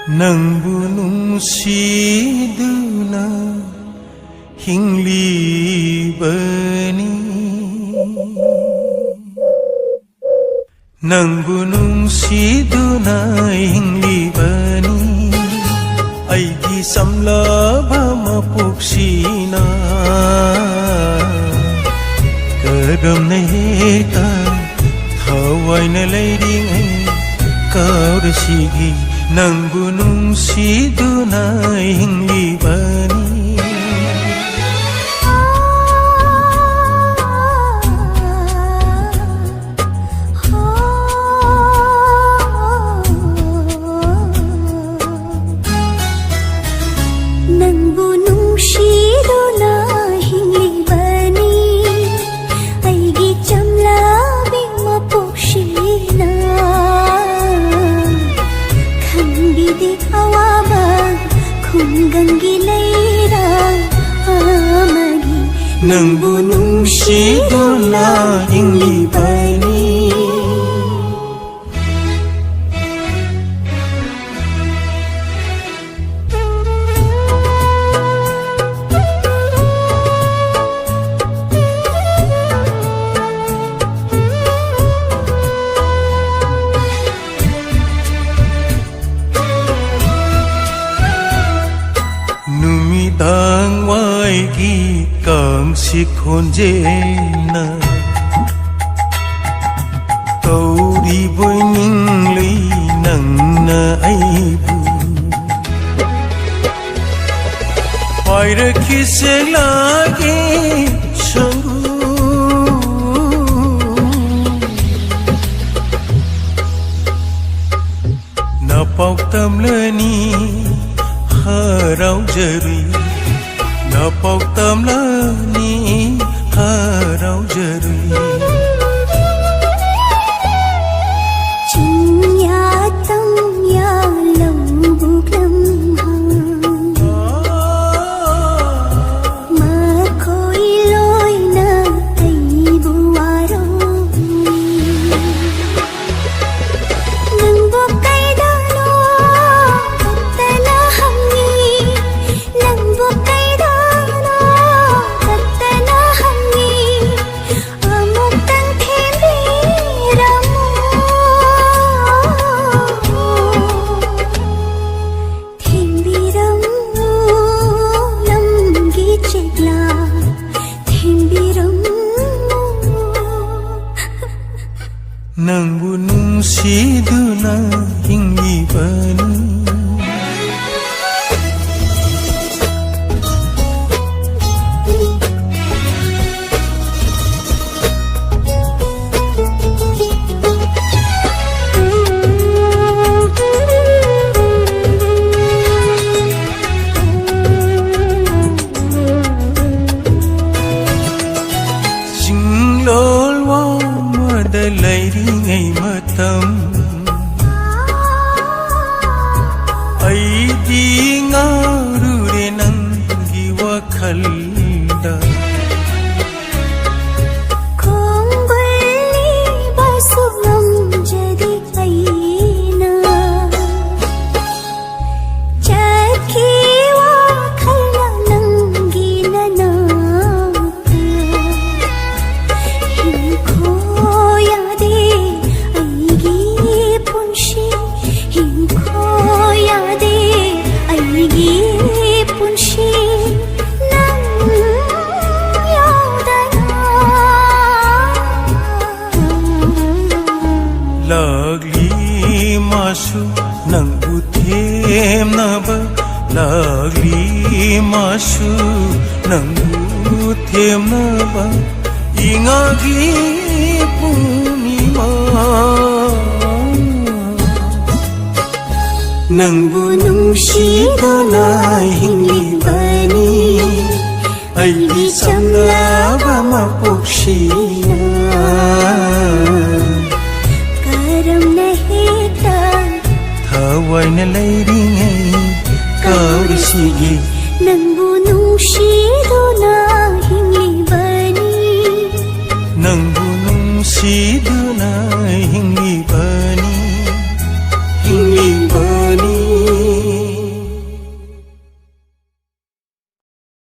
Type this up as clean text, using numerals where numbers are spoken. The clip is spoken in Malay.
Nangbu nungsiduna hinglibani Nangbu nungsiduna hinglibani Aigi samlaba mapuksina Kadam na heka Thawai na layring ay kaurasigi Nangbu nungsiduna hinglibani Nangbu nungsiduna hinglibani Aigi chamlabi mapuksina Awabag kunggang gilayrang amagi Nangbu nungsiduna hinglibani Numidang wai gi kam sik honjena Tauri boy ningli nang na aibu Paira kise lagi sangu Napau tam leni harau jari Napau tam lani harau jari Chinya tam ya lambu lam Ma koi loi na ai buaro Nang bukai dalo katala hamni Nang bukai dalo katala hamni Amok tang thembi ramu Thembi ramu lam gi chekla Thembi ramu Nangbu nungsiduna hinglibani Jinglol wa madalairing ay matam Ay di ngarure nanggi wakhalda Kongguli basugam jadi aina Chaki wakhala nangi nanata Hinko yade aigi punshi Hinko yade aigi punshi Nang yaudana Lagli masu nangbu them naba Lagli masu nangbu them naba Ingagi punima Nangbu nungsiduna hinglibani Aigi chamlaba mapuksina Karam nahita Thawai na layring ay kaurasigi Nangbu nungsiduna